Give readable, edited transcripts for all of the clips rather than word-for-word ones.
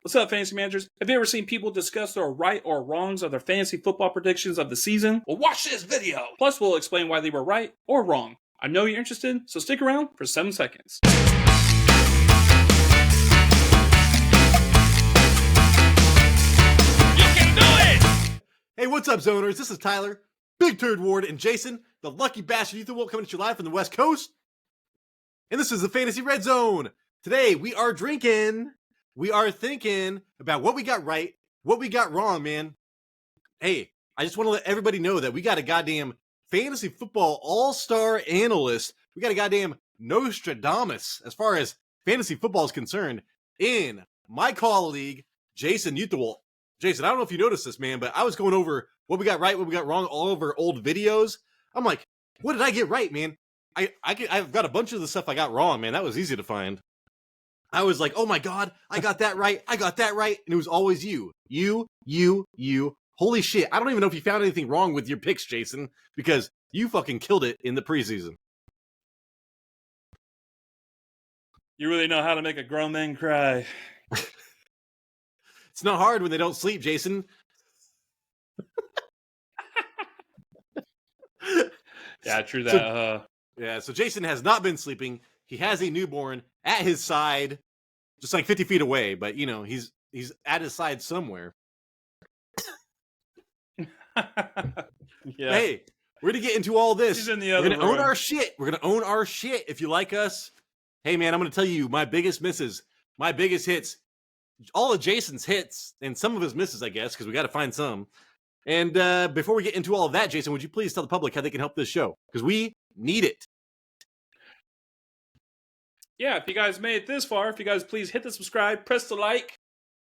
What's up, fantasy managers? Have you ever seen people discuss their right or wrongs of their fantasy football predictions of the season? Well, watch this video! Plus, we'll explain why they were right or wrong. I know you're interested, so stick around for 7 seconds. You can do it! Hey, what's up, Zoners? This is Tyler, Big Turd Ward, and Jason, the lucky bastard Ethan Wolf, coming at you live from the West Coast. And this is the Fantasy Red Zone. Today, we are drinking. We are thinking about what we got right, what we got wrong, man. Hey, I just want to let everybody know that we got a goddamn fantasy football all-star analyst. We got a goddamn Nostradamus as far as fantasy football is concerned in my colleague, Jason Utewalt. Jason, I don't know if you noticed this, man, but I was going over what we got right, what we got wrong, all over old videos. I'm like, what did I get right, man? I've got a bunch of the stuff I got wrong, man. That was easy to find. I was like, oh my God, I got that right. I got that right. And it was always you. You. Holy shit. I don't even know if you found anything wrong with your picks, Jason, because you fucking killed it in the preseason. You really know how to make a grown man cry. It's not hard when they don't sleep, Jason. Yeah, true that. So Jason has not been sleeping. He has a newborn at his side, just like 50 feet away, but you know, he's at his side somewhere. Yeah. Hey, we're gonna get into all this. He's in the We're other gonna own room. our shit. We're gonna own our shit. If you like us, hey man, I'm gonna tell you my biggest misses, my biggest hits, all of Jason's hits, and some of his misses, I guess, because we got to find some. And before we get into all of that, Jason, would you please tell the public how they can help this show? Because we need it. Yeah, if you guys made it this far, if you guys please hit the subscribe, press the like.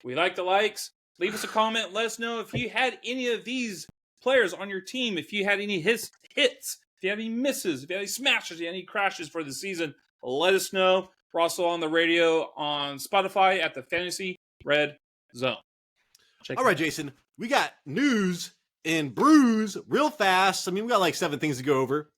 We like the likes. Leave us a comment. Let us know if you had any of these players on your team, if you had any hits, if you had any misses, if you had any smashes, if you had any crashes for the season. Let us know. We're also on the radio on Spotify at the Fantasy Red Zone. All right, Jason, we got news and brews real fast. I mean, we got like 7 things to go over.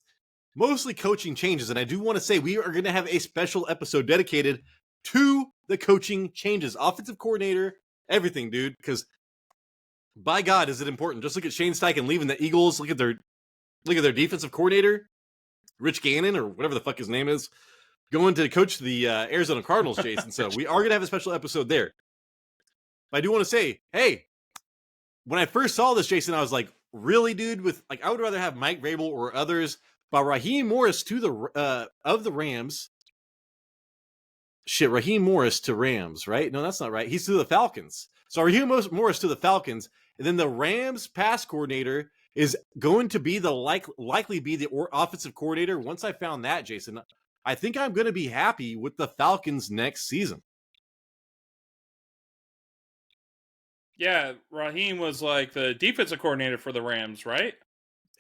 Mostly coaching changes, and I do want to say we are going to have a special episode dedicated to the coaching changes. Offensive coordinator, everything, dude, because by God, is it important. Just look at Shane Steichen leaving the Eagles. Look at their defensive coordinator, Rich Gannon, or whatever the fuck his name is, going to coach the Arizona Cardinals, Jason. So we are going to have a special episode there. But I do want to say, hey, when I first saw this, Jason, I was like, really, dude? I would rather have Mike Vrabel or others. But Raheem Morris to the of the Rams. Shit, Raheem Morris to Rams, right? No, that's not right. He's to the Falcons. So Raheem Morris to the Falcons, and then the Rams pass coordinator is going to be likely be the offensive coordinator. Once I found that, Jason, I think I'm going to be happy with the Falcons next season. Yeah, Raheem was like the defensive coordinator for the Rams, right?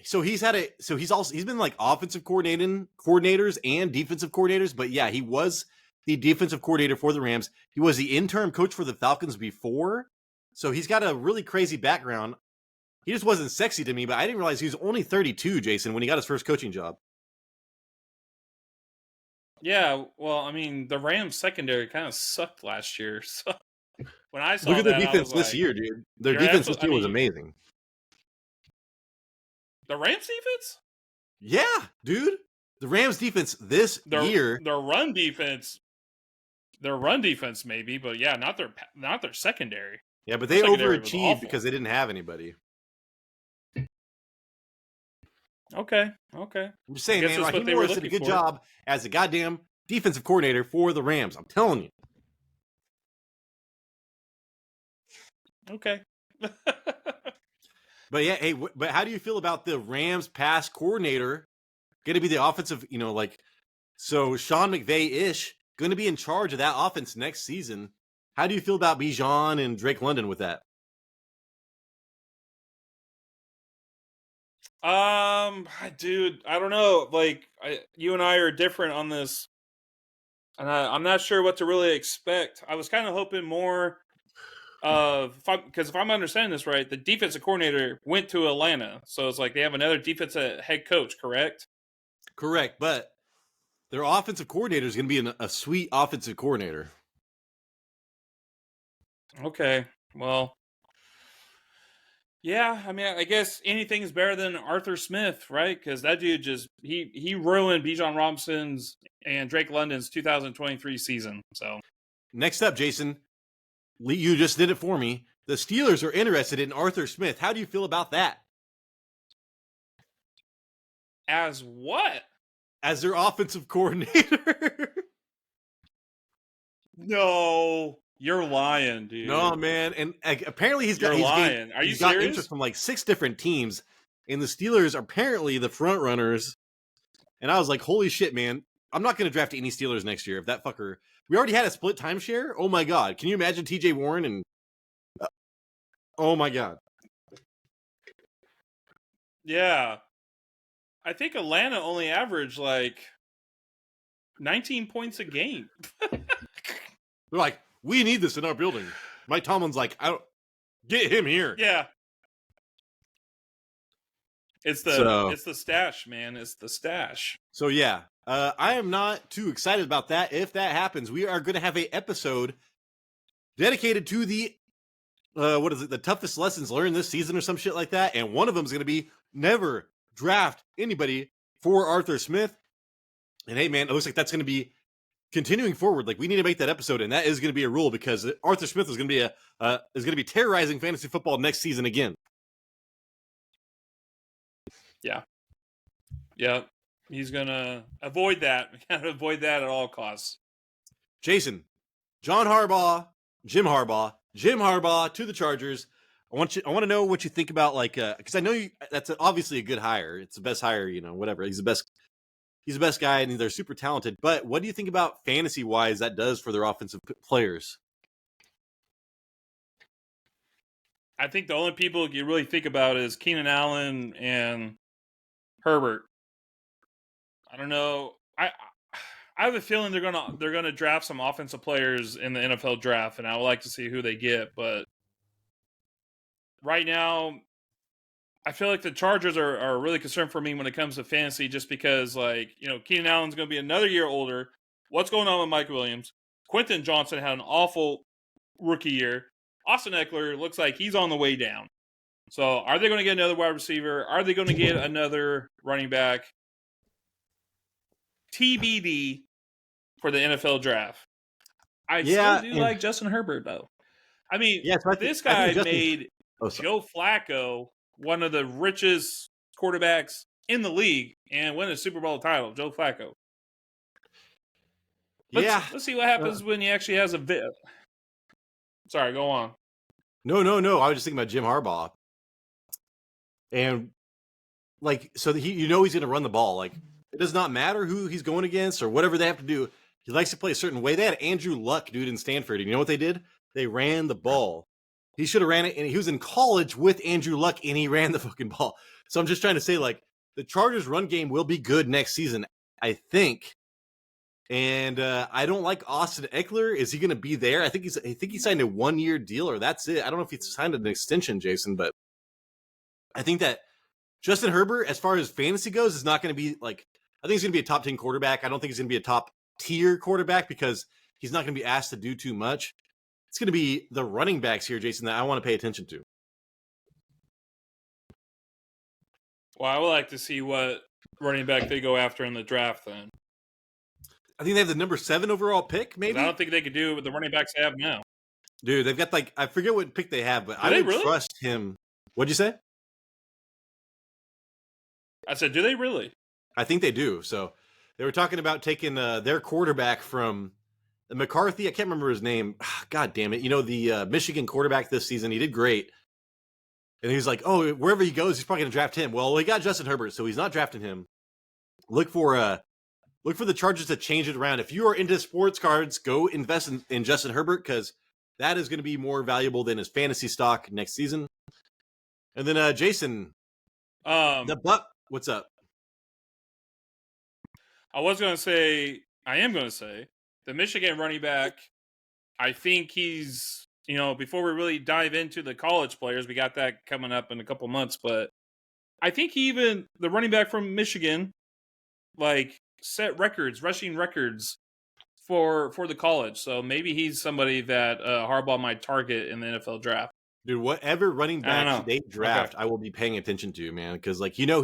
So he's been like offensive coordinators and defensive coordinators, but yeah, he was the defensive coordinator for the Rams. He was the interim coach for the Falcons before. So he's got a really crazy background. He just wasn't sexy to me, but I didn't realize he was only 32, Jason, when he got his first coaching job. Yeah, well, I mean, the Rams secondary kind of sucked last year. So when I saw Look at that, their defense I was this like, year, dude. Their you're defense this absolutely- year was I mean- amazing. The Rams defense? Yeah, dude. The Rams defense this year. Their run defense maybe, but yeah, not their secondary. Yeah, but they secondary was overachieved awful. because they didn't have anybody. Okay. I'm just saying, Guess man, that's what Raheem they were Morris did a looking good for. job as a goddamn defensive coordinator for the Rams. I'm telling you. Okay. But yeah, hey, but how do you feel about the Rams pass coordinator going to be the offensive, so Sean McVay-ish going to be in charge of that offense next season? How do you feel about Bijan and Drake London with that? Dude, I don't know. Like, you and I are different on this, and I'm not sure what to really expect. I was kind of hoping more because if I'm understanding this right, the defensive coordinator went to Atlanta, so it's like they have another defensive head coach, correct? Correct, but their offensive coordinator is going to be a sweet offensive coordinator. Okay. Well, yeah. I mean, I guess anything is better than Arthur Smith, right? Because that dude just he ruined Bijan Robinson's and Drake London's 2023 season. So Next up, Jason, you just did it for me. The Steelers are interested in Arthur Smith. How do you feel about that? as what? As their offensive coordinator? No, you're lying, dude. No, man. And apparently he's got Are you he's got serious? interest from like 6 different teams. And the Steelers are apparently the front runners. And I was like, holy shit, man. I'm not going to draft any Steelers next year if that fucker. We already had a split timeshare. Oh my God. Can you imagine TJ Warren and. Oh my God. Yeah. I think Atlanta only averaged like 19 points a game. They're like, we need this in our building. Mike Tomlin's like, I don't get him here. Yeah. It's the stash, man. It's the stash. So yeah, I am not too excited about that. If that happens, we are going to have a episode dedicated to the the toughest lessons learned this season or some shit like that. And one of them is going to be never draft anybody for Arthur Smith. And hey, man, it looks like that's going to be continuing forward. Like we need to make that episode, and that is going to be a rule because Arthur Smith is going to be terrorizing fantasy football next season again. Yeah. Yeah. He's going to avoid that. We got to avoid that at all costs. Jason, Jim Harbaugh to the Chargers. I want to know what you think about because I know that's obviously a good hire. It's the best hire, whatever. He's the best guy, and they're super talented. But what do you think about fantasy wise that does for their offensive players? I think the only people you really think about is Keenan Allen and Herbert. I don't know. I have a feeling they're gonna draft some offensive players in the NFL draft, and I would like to see who they get. But right now, I feel like the Chargers are really concerned for me when it comes to fantasy, just because Keenan Allen's going to be another year older. What's going on with Mike Williams? Quentin Johnson had an awful rookie year. Austin Ekeler looks like he's on the way down. So are they going to get another wide receiver? Are they going to get another running back? TBD for the NFL draft. I still do like Justin Herbert, though. I mean, this guy made Joe Flacco one of the richest quarterbacks in the league and win a Super Bowl title, Joe Flacco. Let's see what happens when he actually has a Sorry, go on. No. I was just thinking about Jim Harbaugh. And he's going to run the ball. Like it does not matter who he's going against or whatever they have to do. He likes to play a certain way. They had Andrew Luck, dude, in Stanford. And you know what they did? They ran the ball. He should have ran it, and he was in college with Andrew Luck, and he ran the fucking ball. So I'm just trying to say, the Chargers' run game will be good next season, I think. And I don't like Austin Ekeler. Is he going to be there? I think he signed a 1-year deal, or that's it. I don't know if he signed an extension, Jason, but I think that Justin Herbert, as far as fantasy goes, is not going to be I think he's going to be a top 10 quarterback. I don't think he's going to be a top tier quarterback because he's not going to be asked to do too much. It's going to be the running backs here, Jason, that I want to pay attention to. Well, I would like to see what running back they go after in the draft then. I think they have the number 7 overall pick, maybe? I don't think they could do with the running backs they have now. Dude, they've got I forget what pick they have, but I would trust him. What'd you say? I said, do they really? I think they do. So they were talking about taking their quarterback from McCarthy. I can't remember his name. God damn it. The Michigan quarterback this season, he did great. And he's like, oh, wherever he goes, he's probably going to draft him. Well, he got Justin Herbert, so he's not drafting him. Look for the Chargers to change it around. If you are into sports cards, go invest in Justin Herbert because that is going to be more valuable than his fantasy stock next season. And then Jason, what's up? I am going to say, the Michigan running back, I think he's, before we really dive into the college players, we got that coming up in a couple months, but I think the running back from Michigan, set records, rushing records for the college. So maybe he's somebody that Harbaugh might target in the NFL draft. Dude, whatever running I don't back know. they draft, Okay. I will be paying attention to, man. Because like he know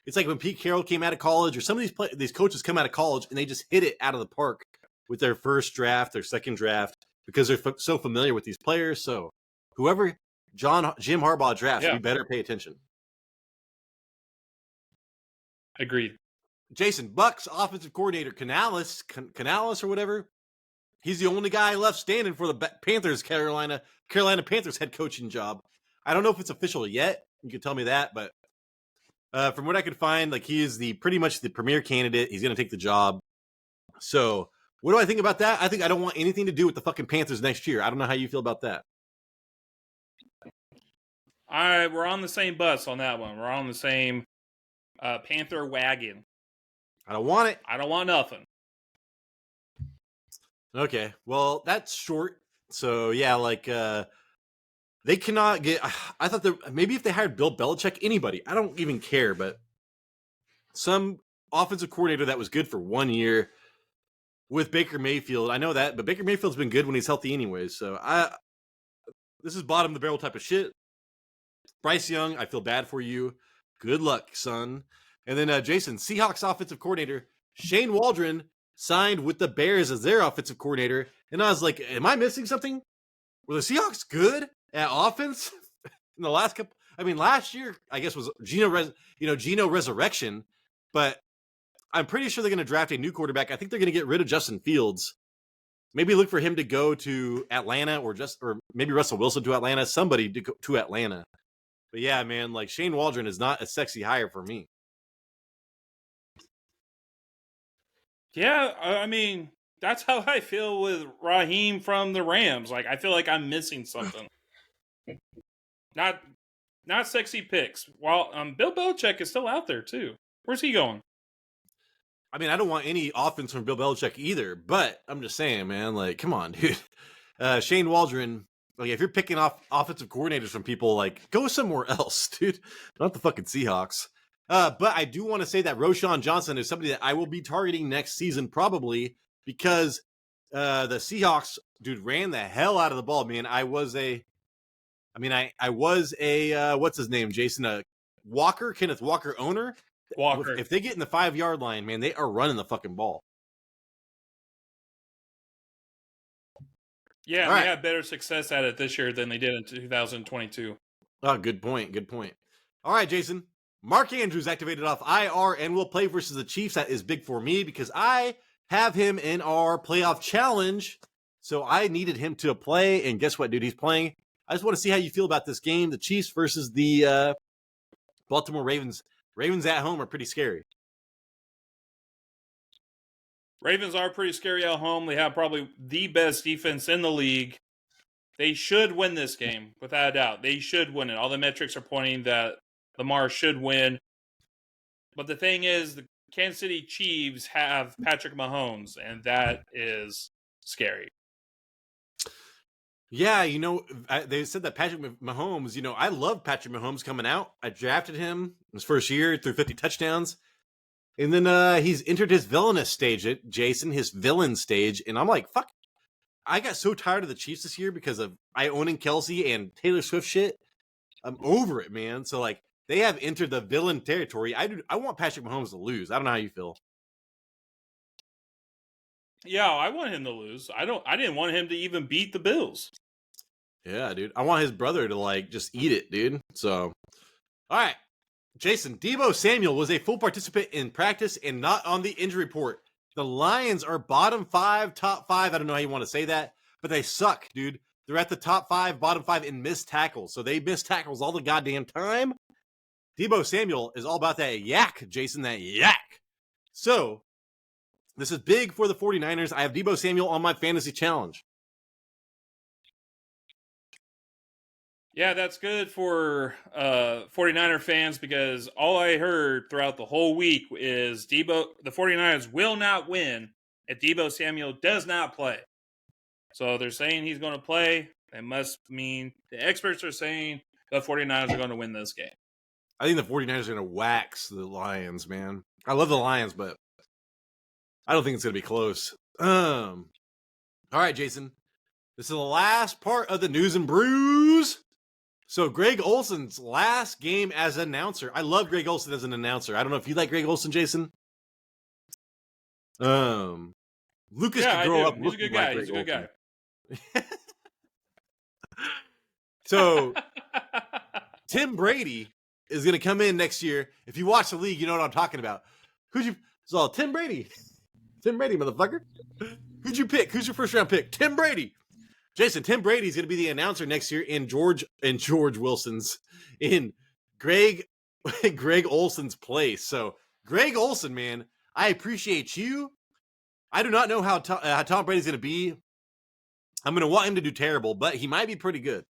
it's like when Pete Carroll came out of college, or some of these coaches come out of college and they just hit it out of the park with their first draft, their second draft, because they're so familiar with these players. So whoever Jim Harbaugh drafts, Yeah. we better pay attention. Agreed. Jason, Bucks offensive coordinator Canales or whatever. He's the only guy left standing for the Panthers, Carolina Panthers head coaching job. I don't know if it's official yet. You can tell me that, but from what I could find, like he is pretty much the premier candidate. He's going to take the job. So what do I think about that? I think I don't want anything to do with the fucking Panthers next year. I don't know how you feel about that. All right, we're on the same bus on that one. We're on the same Panther wagon. I don't want it. I don't want nothing. Okay, well, that's short. So, yeah, like, they cannot get... I thought that maybe if they hired Bill Belichick, anybody, I don't even care, but some offensive coordinator that was good for 1 year with Baker Mayfield, I know that, but Baker Mayfield's been good when he's healthy anyways, so this is bottom of the barrel type of shit. Bryce Young, I feel bad for you. Good luck, son. And then Jason, Seahawks offensive coordinator, Shane Waldron, signed with the Bears as their offensive coordinator. And I was like, am I missing something? Were the Seahawks good at offense in the last couple? I mean, last year, I guess, was Geno resurrection. But I'm pretty sure they're going to draft a new quarterback. I think they're going to get rid of Justin Fields. Maybe look for him to go to Atlanta or maybe Russell Wilson to Atlanta. Somebody to go to Atlanta. But yeah, man, like Shane Waldron is not a sexy hire for me. Yeah, I mean, that's how I feel with Raheem from the Rams. Like, I feel like I'm missing something. Not sexy picks. While Bill Belichick is still out there, too. Where's he going? I mean, I don't want any offense from Bill Belichick either, but I'm just saying, man, like, come on, dude. Shane Waldron, like, if you're picking off offensive coordinators from people, like, go somewhere else, dude. Not the fucking Seahawks. But I do want to say that Roschon Johnson is somebody that I will be targeting next season probably because the Seahawks, dude, ran the hell out of the ball, man. I was a what's his name, Jason? Kenneth Walker owner. Walker. If they get in the 5-yard line, man, they are running the fucking ball. Yeah, All right. they had better success at it this year than they did in 2022. Oh, good point. Good point. All right, Jason. Mark Andrews activated off IR and will play versus the Chiefs. That is big for me because I have him in our playoff challenge. So I needed him to play. And guess what, dude? He's playing. I just want to see how you feel about this game. The Chiefs versus the Baltimore Ravens. Ravens at home are pretty scary. Ravens are pretty scary at home. They have probably the best defense in the league. They should win this game, without a doubt. They should win it. All the metrics are pointing that Lamar should win. But the thing is, the Kansas City Chiefs have Patrick Mahomes, and that is scary. Yeah, they said that Patrick Mahomes, I love Patrick Mahomes coming out. I drafted him his first year, threw 50 touchdowns. And then he's entered his villainous stage, Jason, his villain stage. And I'm like, fuck. I got so tired of the Chiefs this year because of I owning Kelsey and Taylor Swift shit. I'm over it, man. So, like, they have entered the villain territory. I want Patrick Mahomes to lose. I don't know how you feel. Yeah, I want him to lose. I didn't want him to even beat the Bills. Yeah, dude. I want his brother to, like, just eat it, dude. So, all right. Jason, Deebo Samuel was a full participant in practice and not on the injury report. The Lions are bottom 5, top 5. I don't know how you want to say that, but they suck, dude. They're at the top 5, bottom 5 in missed tackles. So they miss tackles all the goddamn time. Deebo Samuel is all about that yak, Jason, that yak. So this is big for the 49ers. I have Deebo Samuel on my fantasy challenge. Yeah, that's good for 49er fans because all I heard throughout the whole week is the 49ers will not win if Deebo Samuel does not play. So they're saying he's going to play. That must mean the experts are saying the 49ers are going to win this game. I think the 49ers are going to wax the Lions, man. I love the Lions, but I don't think it's going to be close. All right, Jason. This is the last part of the news and brews. So Greg Olson's last game as an announcer. I love Greg Olson as an announcer. I don't know if you like Greg Olson, Jason. Lucas could grow up. He's a good guy. He's a good guy. So Tim Brady is going to come in next year. If you watch the league, you know what I'm talking about. So Tim Brady. Tim Brady, motherfucker. Who'd you pick? Who's your first round pick? Tim Brady. Jason, Tim Brady's going to be the announcer next year in George Wilson's, in Greg Olson's place. So Greg Olson, man, I appreciate you. I do not know how Tom Brady's going to be. I'm going to want him to do terrible, but he might be pretty good.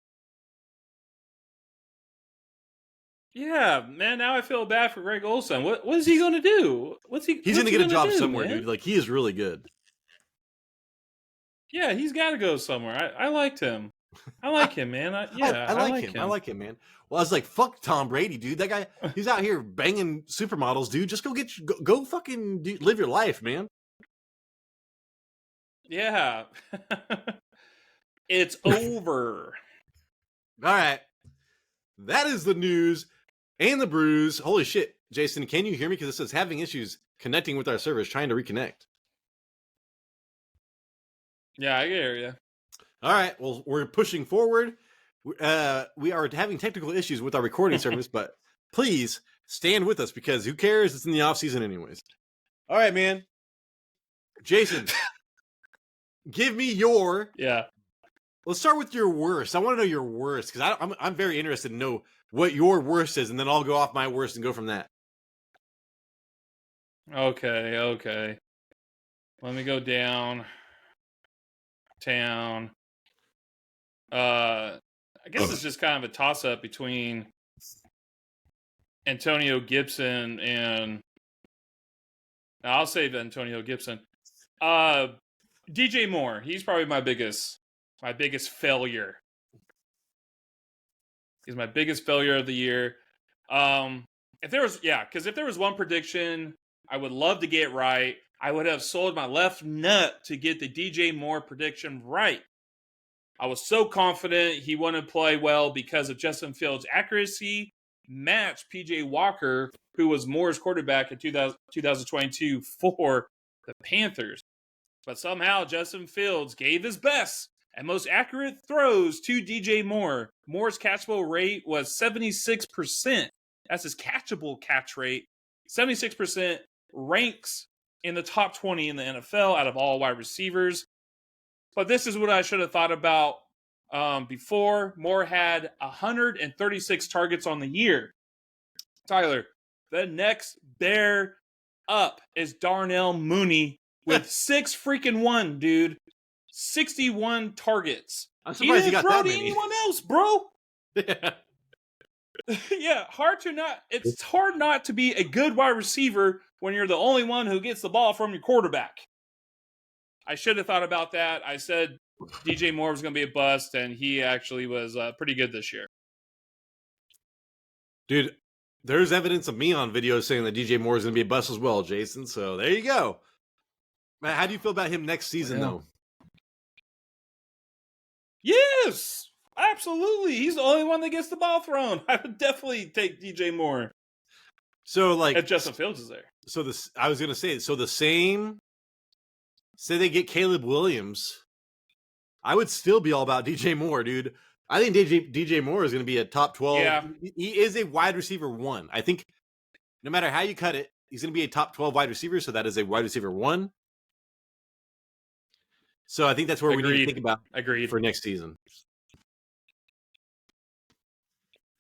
Yeah, man. Now I feel bad for Greg Olson. What is he going to do? He's going to get a job somewhere, man? Dude. Like, he is really good. Yeah, he's got to go somewhere. I liked him. I like him, man. I like him. I like him, man. Well, I was like, fuck Tom Brady, dude. That guy, he's out here banging supermodels, dude. Just go fucking live your life, man. Yeah. It's over. All right. That is the news and the brews. Holy shit. Jason, can you hear me? Because it says having issues connecting with our servers, trying to reconnect. Yeah, I can hear you. All right. Well, we're pushing forward. We are having technical issues with our recording service, but please stand with us because who cares? It's in the off season anyways. All right, man. Jason, give me your... Yeah. Let's start with your worst. I want to know your worst because I'm very interested to know what your worst is, and then I'll go off my worst and go from that. Okay. Let me go downtown. I guess it's just kind of a toss-up between Antonio Gibson and... I'll save Antonio Gibson. DJ Moore. He's probably my biggest failure. He's my biggest failure of the year. If there was one prediction I would love to get right, I would have sold my left nut to get the DJ Moore prediction right. I was so confident he wouldn't play well because of Justin Fields' accuracy matched PJ Walker, who was Moore's quarterback in 2022 for the Panthers. But somehow Justin Fields gave his best and most accurate throws to DJ Moore. Moore's catchable rate was 76%. That's his catchable catch rate. 76% ranks in the top 20 in the NFL out of all wide receivers. But this is what I should have thought about before. Moore had 136 targets on the year. Tyler, the next bear up is Darnell Mooney with 6-1, dude. 61 targets. I'm surprised he got that many. Anyone else, bro? Yeah. Yeah, it's hard not to be a good wide receiver when you're the only one who gets the ball from your quarterback. I should have thought about that. I said DJ Moore was going to be a bust, and he actually was pretty good this year. Dude, there's evidence of me on video saying that DJ Moore is going to be a bust as well, Jason. So there you go. Matt, how do you feel about him next season, though? Yes, absolutely. He's the only one that gets the ball thrown. I would definitely take DJ Moore. So, like, if Justin Fields is there. So I was going to say, so the same. Say they get Caleb Williams, I would still be all about DJ Moore, dude. I think DJ Moore is going to be a top 12. Yeah. He is a wide receiver 1. I think no matter how you cut it, he's going to be a top 12 wide receiver. So that is a wide receiver 1. So I think that's where we need to think about for next season.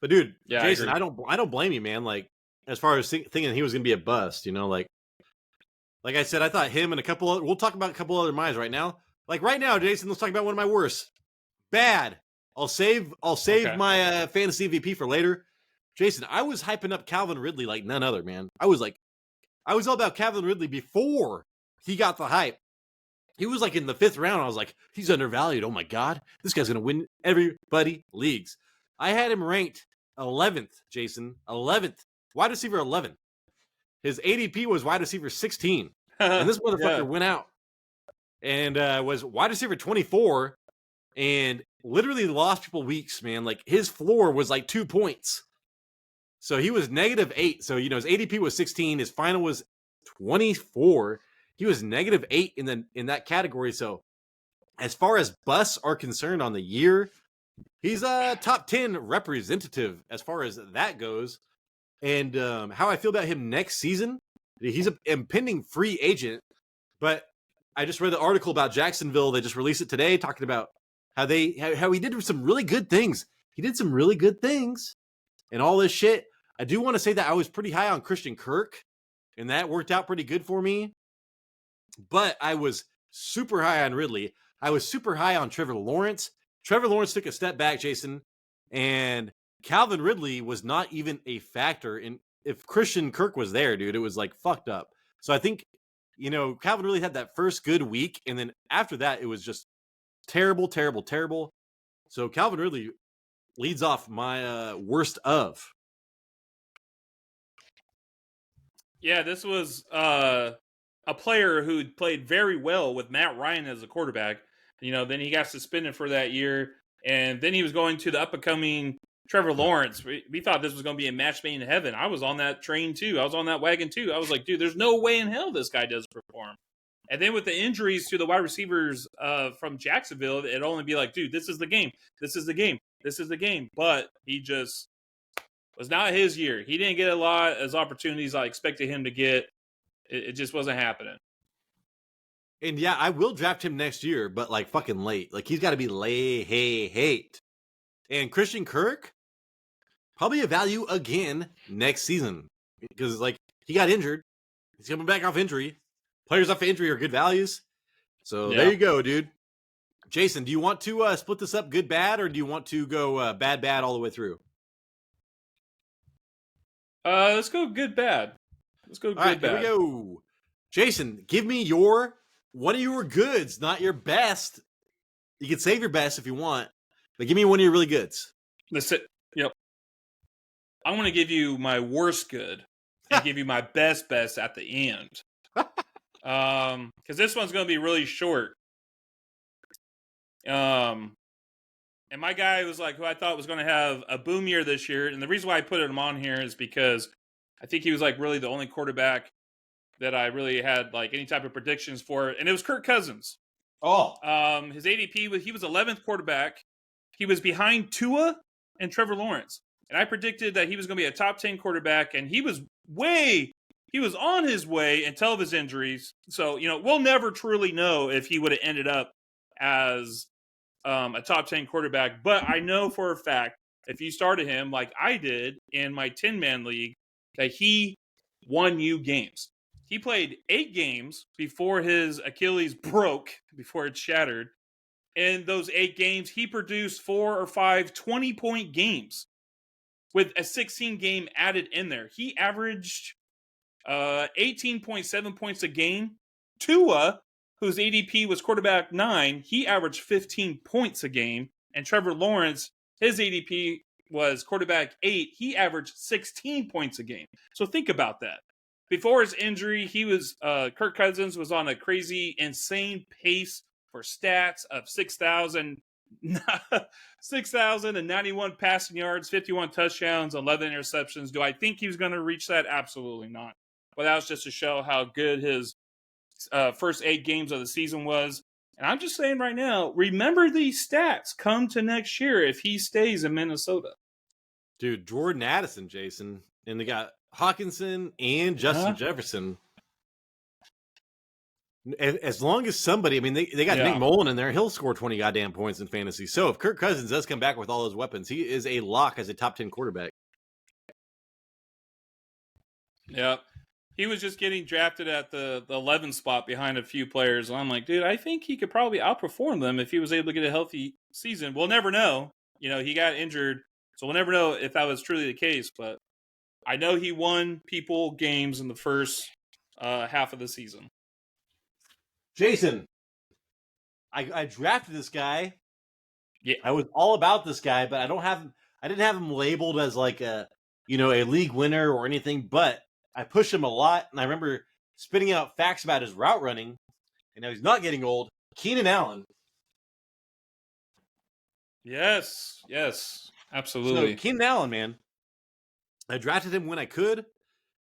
But dude, yeah, Jason, I don't blame you, man. Like, as far as thinking he was going to be a bust, you know, like I said, I thought him and we'll talk about a couple other minds right now. Like right now, Jason, let's talk about one of my worst. Bad. I'll save my fantasy MVP for later. Jason, I was hyping up Calvin Ridley like none other, man. I was all about Calvin Ridley before he got the hype. He was like in the 5th round. I was like, he's undervalued. Oh my God. This guy's going to win everybody leagues. I had him ranked 11th, Jason. 11th. Wide receiver 11. His ADP was wide receiver 16. And this motherfucker went out. and was wide receiver 24 and literally lost people weeks, man. Like his floor was like 2 points. So he was -8. So, his ADP was 16. His final was 24. He was -8 in that category. So as far as busts are concerned on the year, he's a top 10 representative as far as that goes. And how I feel about him next season, he's an impending free agent. But I just read the article about Jacksonville. They just released it today, talking about how he did some really good things. He did some really good things and all this shit. I do want to say that I was pretty high on Christian Kirk, and that worked out pretty good for me. But I was super high on Ridley. I was super high on Trevor Lawrence. Trevor Lawrence took a step back, Jason, and Calvin Ridley was not even a factor. And if Christian Kirk was there, dude, it was like fucked up. So I think, Calvin Ridley had that first good week, and then after that, it was just terrible, terrible, terrible. So Calvin Ridley leads off my worst of. Yeah, this was a player who played very well with Matt Ryan as a quarterback. Then he got suspended for that year, and then he was going to the up-and-coming Trevor Lawrence. We thought this was going to be a match made in heaven. I was on that train, too. I was on that wagon, too. I was like, dude, there's no way in hell this guy does perform. And then with the injuries to the wide receivers from Jacksonville, it'd only be like, dude, this is the game. This is the game. This is the game. But he just was not his year. He didn't get a lot as opportunities I expected him to get. It just wasn't happening. And yeah, I will draft him next year, but like fucking late. Like he's got to be late. And Christian Kirk, probably a value again next season because like he got injured. He's coming back off injury. Players off injury are good values. So There you go, dude. Jason, do you want to split this up good, bad, or do you want to go bad, all the way through? Let's go good, bad. Let's go good, bad. Here we go. Jason, give me one of your goods, not your best. You can save your best if you want, but give me one of your really goods. Yep. I'm going to give you my worst good and give you my best at the end. Because this one's going to be really short. And my guy was like, who I thought was going to have a boom year this year. And the reason why I put him on here is because I think he was like really the only quarterback that I really had like any type of predictions for. And it was Kirk Cousins. Oh. His ADP he was 11th quarterback. He was behind Tua and Trevor Lawrence. And I predicted that he was going to be a top 10 quarterback. And he was on his way until his injuries. So, we'll never truly know if he would have ended up as a top 10 quarterback. But I know for a fact, if you started him like I did in my 10-man league, that he won you games. He played 8 games before his Achilles broke, before it shattered. In those 8 games, he produced 4 or 5 20-point games with a 16-game added in there. He averaged 18.7 points a game. Tua, whose ADP was quarterback 9, he averaged 15 points a game. And Trevor Lawrence, his ADP was quarterback 8. He averaged 16 points a game. So think about that. Before his injury, Kirk Cousins was on a crazy, insane pace for stats of 6,091 passing yards, 51 touchdowns, 11 interceptions. Do I think he was going to reach that? Absolutely not. But that was just to show how good his first 8 games of the season was. And I'm just saying right now, remember these stats come to next year if he stays in Minnesota. Dude, Jordan Addison, Jason. And they got Hawkinson and Justin Jefferson. As long as somebody, I mean, they got Nick Mullen in there, he'll score 20 goddamn points in fantasy. So if Kirk Cousins does come back with all those weapons, he is a lock as a top 10 quarterback. Yeah. He was just getting drafted at the 11 spot behind a few players. And I'm like, dude, I think he could probably outperform them if he was able to get a healthy season. We'll never know. He got injured, so we'll never know if that was truly the case. But I know he won people games in the first half of the season. Jason, I drafted this guy. Yeah, I was all about this guy, but I didn't have him labeled as like a league winner or anything. But I pushed him a lot, and I remember spitting out facts about his route running. and now he's not getting old. Keenan Allen. Yes, absolutely. So Keenan Allen, man, I drafted him when I could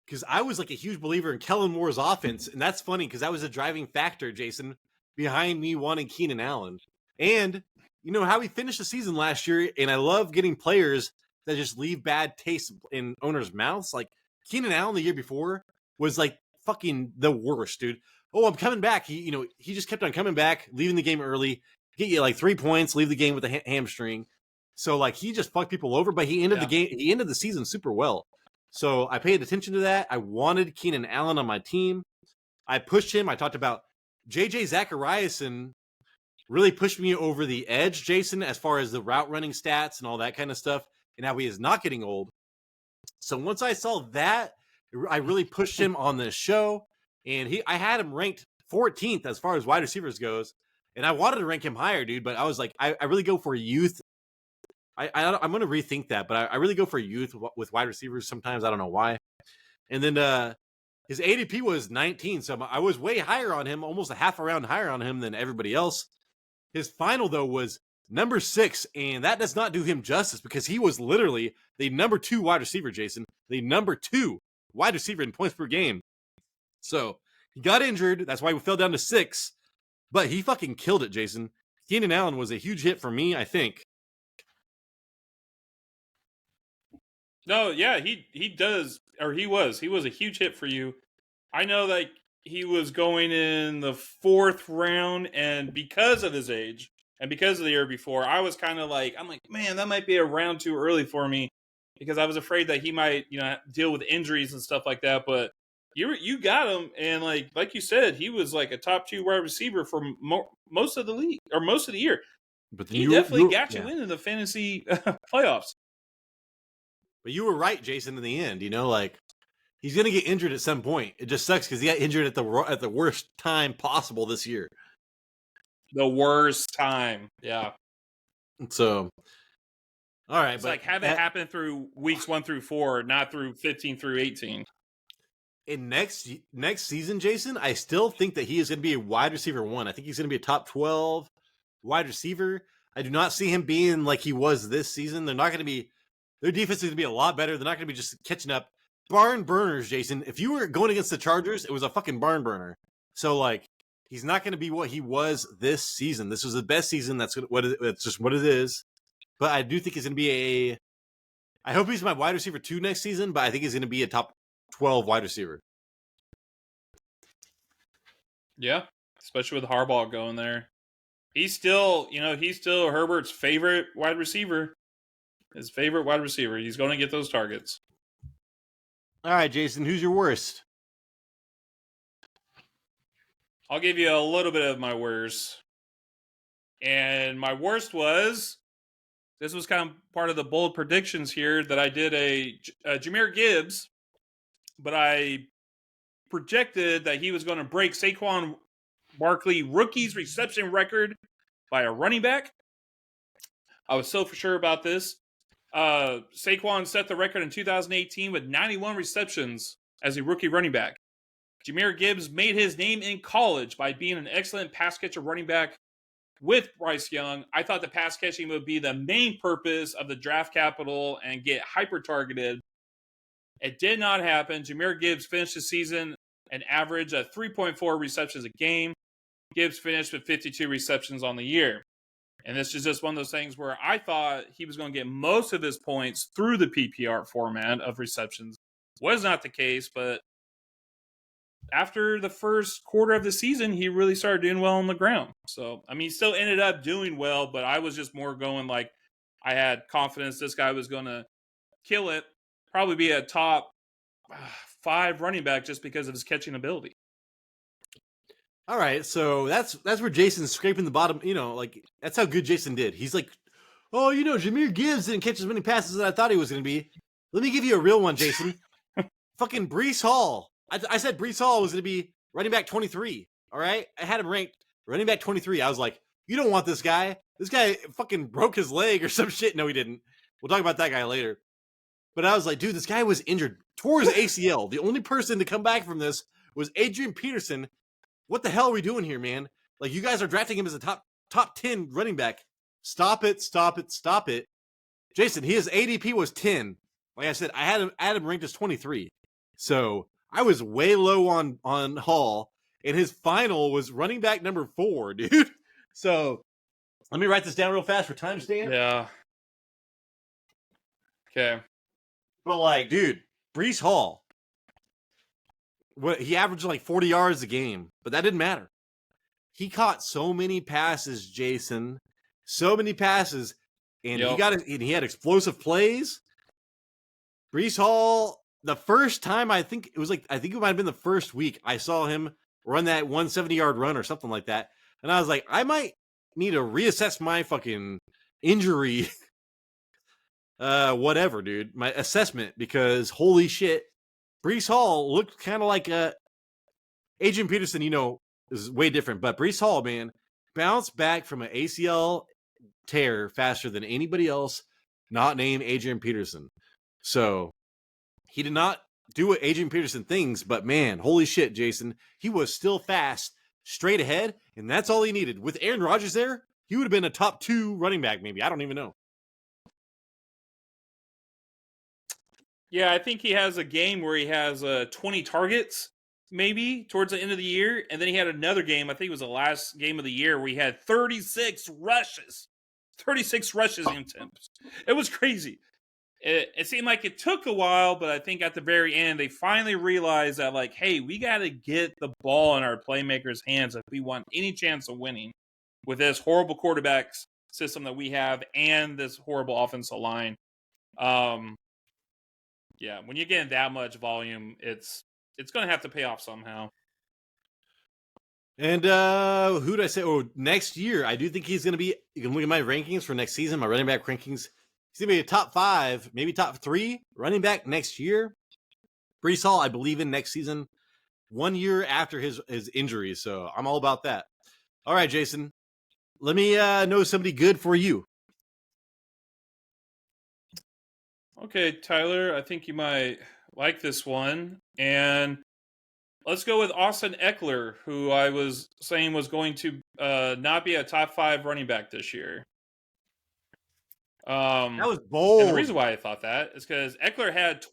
because I was like a huge believer in Kellen Moore's offense, and that's funny because that was a driving factor, Jason, behind me wanting Keenan Allen. And you know how he finished the season last year, and I love getting players that just leave bad taste in owners' mouths. Like Keenan Allen the year before was like fucking the worst, dude. Oh, I'm coming back. He just kept on coming back, leaving the game early, get you like 3 points, leave the game with a hamstring. So like he just fucked people over, but he ended the game. He ended the season super well. So I paid attention to that. I wanted Keenan Allen on my team. I pushed him. I talked about JJ Zachariason really pushed me over the edge, Jason, as far as the route running stats and all that kind of stuff. And how he is not getting old. So once I saw that, I really pushed him on this show. And I had him ranked 14th as far as wide receivers goes. And I wanted to rank him higher, dude. But I was like, I really go for youth. I'm going to rethink that. But I really go for youth with wide receivers sometimes. I don't know why. And then his ADP was 19. So I was way higher on him, almost a half a round higher on him than everybody else. His final, though, was number 6, and that does not do him justice because he was literally the number 2 wide receiver, Jason. The number 2 wide receiver in points per game. So he got injured. That's why we fell down to 6. But he fucking killed it, Jason. Keenan Allen was a huge hit for me, I think. No, yeah, he does, or he was a huge hit for you. I know that he was going in the 4th round, and because of his age and because of the year before, I was kind of like, I'm like, man, that might be a round too early for me because I was afraid that he might, deal with injuries and stuff like that. But you got him, and like you said, he was like a top 2 wide receiver for most of the league or most of the year. But he definitely got you in the fantasy playoffs. But you were right, Jason, in the end. He's going to get injured at some point. It just sucks because he got injured at the worst time possible this year. The worst time, yeah. So, all right. It's like have it happen through weeks 1 through 4, not through 15 through 18. In next season, Jason, I still think that he is going to be a wide receiver 1. I think he's going to be a top 12 wide receiver. I do not see him being like he was this season. Their defense is going to be a lot better. They're not going to be just catching up. Barn burners, Jason. If you were going against the Chargers, it was a fucking barn burner. So, he's not going to be what he was this season. This was the best season. That's just what it is. But I do think he's going to be I hope he's my wide receiver 2 next season, but I think he's going to be a top 12 wide receiver. Yeah, especially with Harbaugh going there. He's still Herbert's favorite wide receiver. His favorite wide receiver. He's going to get those targets. All right, Jason, who's your worst? I'll give you a little bit of my worst. And my worst this was kind of part of the bold predictions here that I did a Jahmyr Gibbs, but I projected that he was going to break Saquon Barkley rookie's reception record by a running back. I was so for sure about this. Saquon set the record in 2018 with 91 receptions as a rookie running back. Jahmyr Gibbs made his name in college by being an excellent pass catcher running back with Bryce Young. I thought the pass catching would be the main purpose of the draft capital and get hyper targeted. It did not happen. Jahmyr Gibbs finished the season an average of 3.4 receptions a game. Gibbs finished with 52 receptions on the year. And this is just one of those things where I thought he was going to get most of his points through the PPR format of receptions. Was not the case, but after the first quarter of the season, he really started doing well on the ground. So, he still ended up doing well, but I was just more going I had confidence this guy was going to kill it, probably be a top 5 running back just because of his catching ability. All right, so that's where Jason's scraping the bottom. That's how good Jason did. He's like, oh, Jahmyr Gibbs didn't catch as many passes as I thought he was going to be. Let me give you a real one, Jason. Fucking Breece Hall. I said Breece Hall was going to be running back 23. All right, I had him ranked running back 23. I was like, you don't want this guy. This guy fucking broke his leg or some shit. No, he didn't. We'll talk about that guy later. But I was like, dude, this guy was injured, tore his ACL. The only person to come back from this was Adrian Peterson. what the hell are we doing here, man? Like, you guys are drafting him as a top 10 running back. Stop it. Jason, his ADP was 10. Like I said, I had him ranked as 23. So I was way low on Hall, and his final was running back number 4, dude. So let me write this down real fast for timestamp. Yeah. Okay. But like, dude, Breece Hall, he averaged like 40 yards a game, but that didn't matter. He caught so many passes, Jason. So many passes. And he had explosive plays. Breece Hall, the first time I think it might have been the first week I saw him run that 170-yard run or something like that. And I was like, I might need to reassess my fucking injury whatever, dude. My assessment, because holy shit, Breece Hall looked kind of like Adrian Peterson, is way different. But Breece Hall, man, bounced back from an ACL tear faster than anybody else not named Adrian Peterson. So he did not do what Adrian Peterson thinks, but man, holy shit, Jason, he was still fast, straight ahead, and that's all he needed. With Aaron Rodgers there, he would have been a top 2 running back, maybe. I don't even know. Yeah, I think he has a game where he has 20 targets, maybe, towards the end of the year. And then he had another game, I think it was the last game of the year, where he had 36 rushes. 36 rushes in attempts. It was crazy. It seemed like it took a while, but I think at the very end, they finally realized that, like, hey, we got to get the ball in our playmakers' hands if we want any chance of winning with this horrible quarterback system that we have and this horrible offensive line. Yeah, when you're getting that much volume, it's going to have to pay off somehow. And who did I say? Oh, next year, I do think he's going to be, you can look at my rankings for next season, my running back rankings. He's going to be a top 5, maybe top 3 running back next year. Breece Hall, I believe in next season, 1 year after his injury. So I'm all about that. All right, Jason, let me know somebody good for you. Okay, Tyler, I think you might like this one. And let's go with Austin Ekeler, who I was saying was going to not be a top 5 running back this year. That was bold. And the reason why I thought that is because Ekeler had...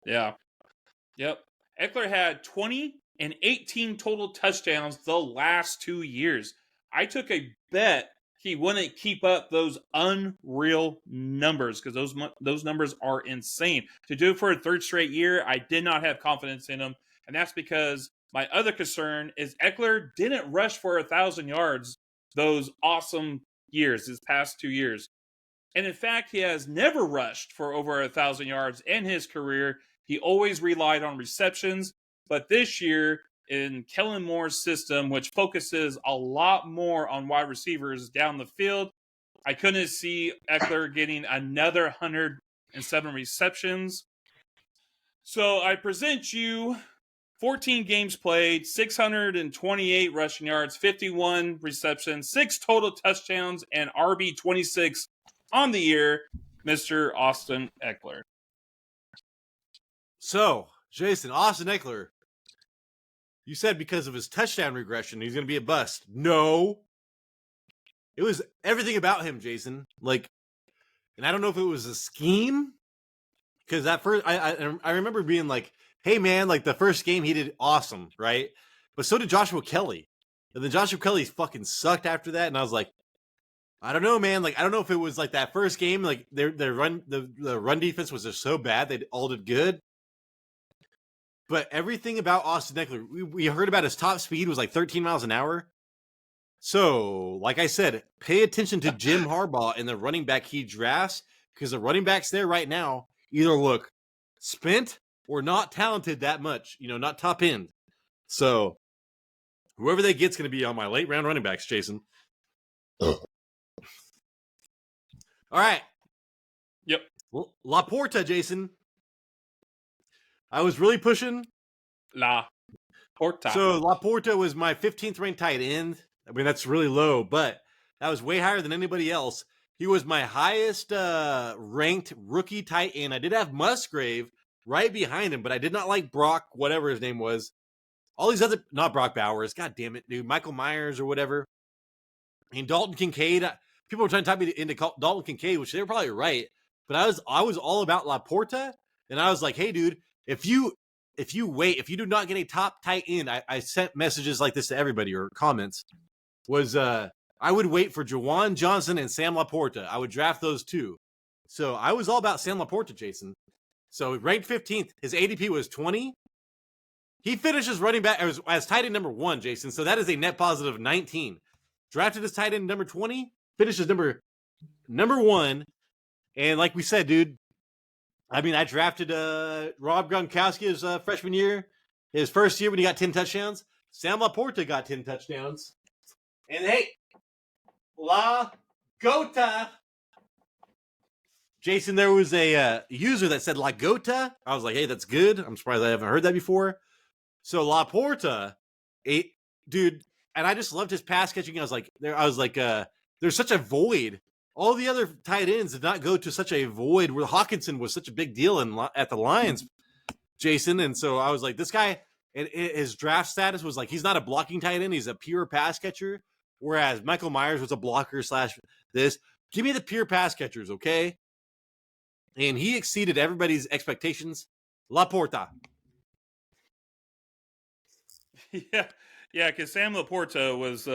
Ekeler had 20 and 18 total touchdowns the last 2 years. I took a bet he wouldn't keep up those unreal numbers because those numbers are insane. To do it for a 3rd straight year, I did not have confidence in him. And that's because my other concern is Ekeler didn't rush for 1,000 yards those awesome years, his past 2 years. And in fact, he has never rushed for over 1,000 yards in his career. He always relied on receptions. But this year, in Kellen Moore's system, which focuses a lot more on wide receivers down the field, I couldn't see Ekeler getting another 107 receptions. So I present you 14 games played, 628 rushing yards, 51 receptions, 6 total touchdowns, and RB26 on the year, Mr. Austin Ekeler. So, Jason, Austin Ekeler, you said because of his touchdown regression, he's going to be a bust. No. It was everything about him, Jason. Like, and I don't know if it was a scheme, because at first, I remember being like, hey, man, like the first game he did awesome, right? But so did Joshua Kelly. And then Joshua Kelly fucking sucked after that, and I was like, I don't know, man. Like, I don't know if it was like that first game, like their the run defense was just so bad they all did good. But everything about Austin Ekeler, we heard about his top speed was like 13 miles an hour. So, like I said, pay attention to Jim Harbaugh and the running back he drafts, because the running backs there right now either look spent or not talented that much, not top end. So, whoever they get's going to be on my late round running backs, Jason. All right. Yep. LaPorta, Jason. I was really pushing LaPorta. So LaPorta was my 15th ranked tight end. I mean, that's really low, but that was way higher than anybody else. He was my highest ranked rookie tight end. I did have Musgrave right behind him, but I did not like Brock, whatever his name was. all these other, not Brock Bowers, god damn it, dude, Michael Myers or whatever, and Dalton Kincaid. People were trying to type me into Dalton Kincaid, which they were probably right, but I was all about LaPorta, and I was like, hey, dude, if you do not get a top tight end, I sent messages like this to everybody or comments, was I would wait for Juwan Johnson and Sam LaPorta. I would draft those two. So I was all about Sam LaPorta, Jason. So ranked 15th, his ADP was 20. He finishes running back as tight end number 1, Jason. So that is a net positive 19. Drafted as tight end number 20, finishes number 1. And like we said, dude, I mean, I drafted Rob Gronkowski his freshman year, his first year when he got 10 touchdowns. Sam LaPorta got 10 touchdowns. And hey, La Gota. Jason, there was a user that said La Gota. I was like, hey, that's good. I'm surprised I haven't heard that before. So LaPorta, dude, and I just loved his pass catching. I was like, there's such a void. All the other tight ends did not go to such a void where Hawkinson was such a big deal at the Lions, Jason. And so I was like, this guy, and his draft status was like, he's not a blocking tight end. He's a pure pass catcher. Whereas Michael Myers was a blocker / this. Give me the pure pass catchers, okay? And he exceeded everybody's expectations. LaPorta. Yeah, because Sam LaPorta was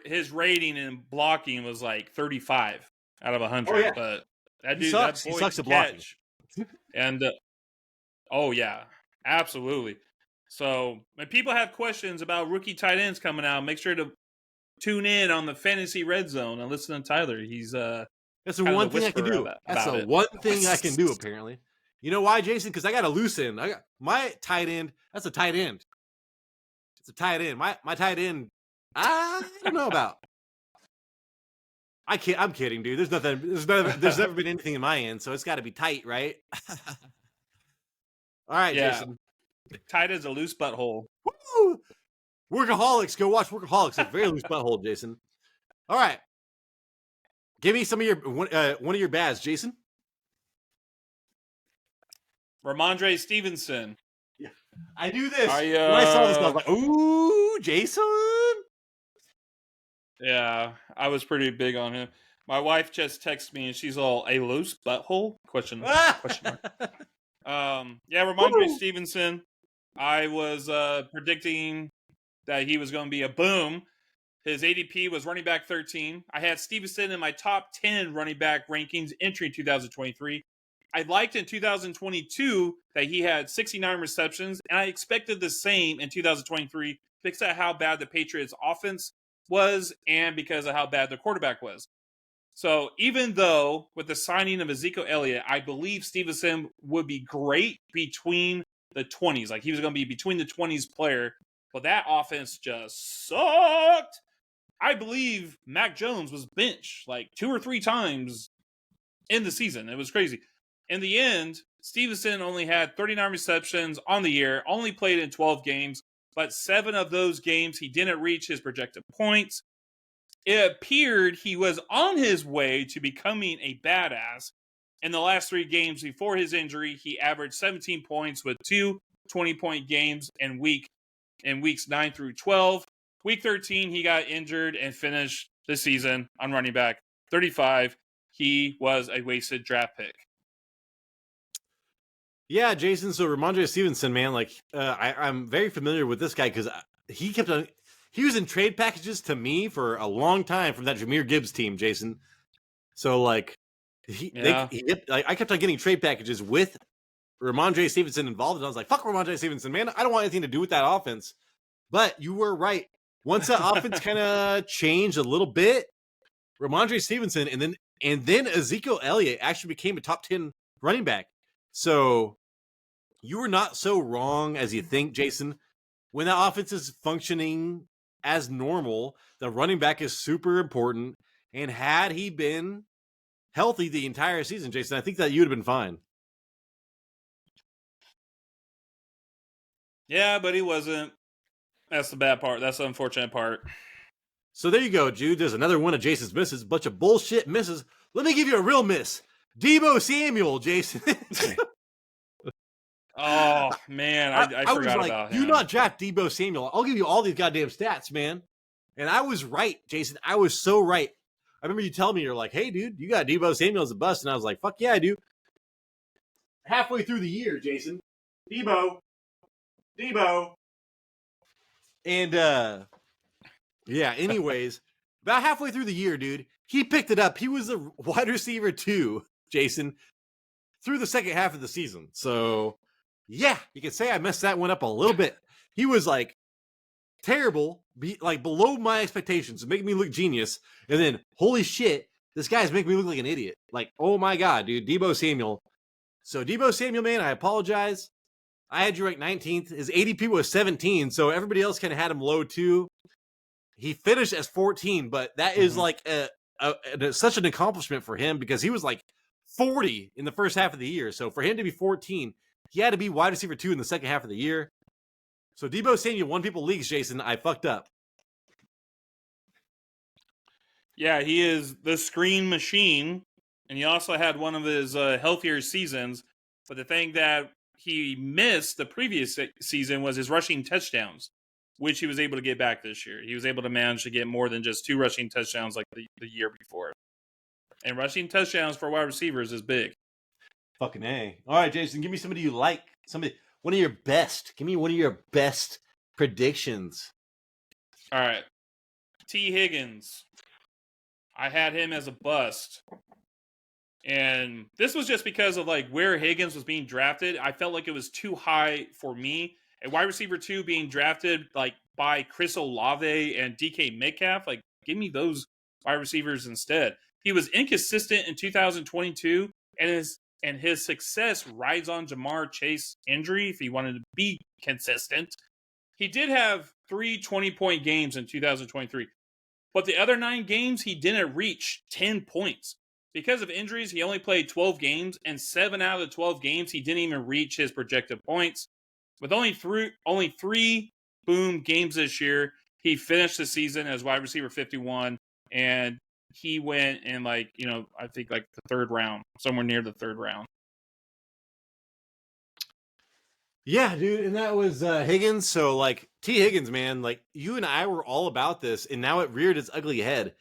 his rating in blocking was like 35 out of 100. Oh, yeah. But that He dude, sucks. that He boy sucks can at blocking. catch. And oh yeah, absolutely. So when people have questions about rookie tight ends coming out, make sure to tune in on the Fantasy Red Zone and listen to Tyler. He's that's the one thing I can do. That's the one thing I can do, apparently. You know why, Jason? Because I got a loose end. I got my tight end. That's a tight end. It's a tight end. My tight end. I don't know about. I'm kidding, dude. There's nothing. There's never been anything in my end, so it's got to be tight, right? All right, yeah. Jason. Tight as a loose butthole. Woo! Workaholics. Go watch Workaholics. It's a very loose butthole, Jason. All right. Give me some of your one of your bads, Jason. Rhamondre Stevenson. Yeah, I knew this. When I saw this, I was like, "Ooh, Jason." Yeah, I was pretty big on him. My wife just texted me and she's all, "A loose butthole?" Question mark. Yeah, Rhamondre Stevenson. I was predicting that he was going to be a boom. His ADP was running back 13. I had Stevenson in my top 10 running back rankings entering 2023. I liked in 2022 that he had 69 receptions, and I expected the same in 2023 because of how bad the Patriots' offense was and because of how bad the quarterback was. So even though with the signing of Ezekiel Elliott, I believe Stevenson would be great between the 20s. Like he was going to be between the 20s player, but that offense just sucked. I believe Mac Jones was benched like 2 or 3 times in the season. It was crazy. In the end, Stevenson only had 39 receptions on the year, only played in 12 games, but 7 of those games he didn't reach his projected points. It appeared he was on his way to becoming a badass. In the last 3 games before his injury, he averaged 17 points with 2 20-point games in weeks 9 through 12. Week 13, he got injured and finished the season on running back 35. He was a wasted draft pick. Yeah, Jason. So Rhamondre Stevenson, man, like I'm very familiar with this guy because he was in trade packages to me for a long time from that Jahmyr Gibbs team, Jason. So like I kept on getting trade packages with Rhamondre Stevenson involved, and I was like, fuck Rhamondre Stevenson, man. I don't want anything to do with that offense. But you were right. Once that offense kind of changed a little bit, Rhamondre Stevenson and then Ezekiel Elliott actually became a top 10 running back. So you were not so wrong as you think, Jason. When the offense is functioning as normal, the running back is super important. And had he been healthy the entire season, Jason, I think that you would have been fine. Yeah, but he wasn't. That's the bad part. That's the unfortunate part. So there you go, Jude. There's another one of Jason's misses. Bunch of bullshit misses. Let me give you a real miss. Deebo Samuel, Jason. Oh man, I I was forgot like, about do him. not draft Deebo Samuel. I'll give you all these goddamn stats, man. And I was right, Jason. I was so right. I remember you telling me, you're like, hey, dude, you got Deebo Samuel as a bust. And I was like, fuck yeah, I do. Halfway through the year, Jason. Deebo. And, yeah, anyways, about halfway through the year, dude, he picked it up. He was a wide receiver too, Jason, through the second half of the season. So, yeah, you could say I messed that one up a little bit. He was like terrible, like below my expectations, making me look genius. And then, holy shit, this guy's making me look like an idiot. Like, oh my God, dude, Deebo Samuel. So, Deebo Samuel, man, I apologize. I had you ranked 19th. His ADP was 17, so everybody else kind of had him low too. He finished as 14, but that is like such an accomplishment for him because he was like 40 in the first half of the year. So for him to be 14, he had to be wide receiver 2 in the second half of the year. So Deebo Samuel won people leagues, Jason. I fucked up. Yeah, he is the screen machine, and he also had one of his healthier seasons. But the thing that he missed the previous season was his rushing touchdowns, which he was able to get back this year. He was able to manage to get more than just 2 rushing touchdowns like the year before. And rushing touchdowns for wide receivers is big. Fucking A. All right, Jason, give me somebody you like. One of your best. Give me one of your best predictions. All right. T. Higgins. I had him as a bust. And this was just because of like where Higgins was being drafted. I felt like it was too high for me. A wide receiver 2 being drafted like by Chris Olave and DK Metcalf, like give me those wide receivers instead. He was inconsistent in 2022, and his success rides on Ja'Marr Chase injury if he wanted to be consistent. He did have 3 20-point games in 2023, but the other 9 games he didn't reach 10 points. Because of injuries, he only played 12 games, and 7 out of the 12 games, he didn't even reach his projected points. With only three boom games this year, he finished the season as wide receiver 51, and he went in I think like the 3rd round, somewhere near the 3rd round. Yeah, dude, and that was Higgins. So, like, T. Higgins, man, like, you and I were all about this, and now it reared its ugly head.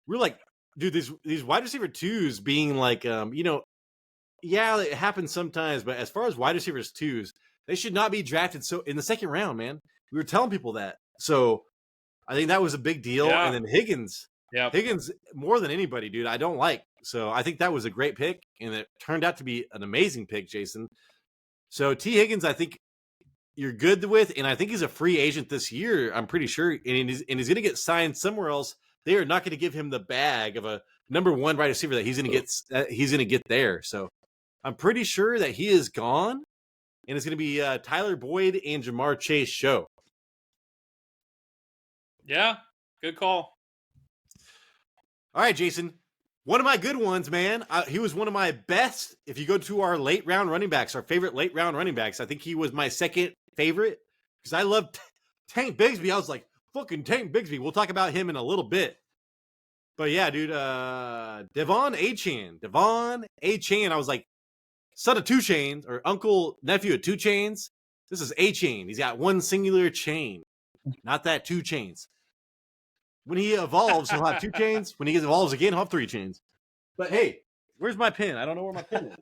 We're like, dude, these wide receiver 2s being like, yeah, it happens sometimes, but as far as wide receivers 2s, they should not be drafted so in the 2nd round, man. We were telling people that. So I think that was a big deal. Yeah. And then Higgins, more than anybody, dude, I don't like. So I think that was a great pick, and it turned out to be an amazing pick, Jason. So T. Higgins, I think you're good with, and I think he's a free agent this year, I'm pretty sure, and he's going to get signed somewhere else. They are not going to give him the bag of a number 1 wide receiver that he's going to get there. So I'm pretty sure that he is gone, and it's going to be Tyler Boyd and Ja'Marr Chase show. Yeah, good call. All right, Jason. One of my good ones, man. He was one of my best. If you go to our late round running backs, our favorite late round running backs, I think he was my 2nd favorite because I love Tank Bigsby. I was like, fucking Tank Bigsby. We'll talk about him in a little bit. But yeah, dude, Devon Achane. I was like, son of 2 Chainz, or uncle, nephew of 2 Chainz. This is Achane. He's got 1 singular chain, not that 2 chains. When he evolves, he'll have 2 chains. When he evolves again, he'll have 3 chains. But hey, where's my pin? I don't know where my pin is.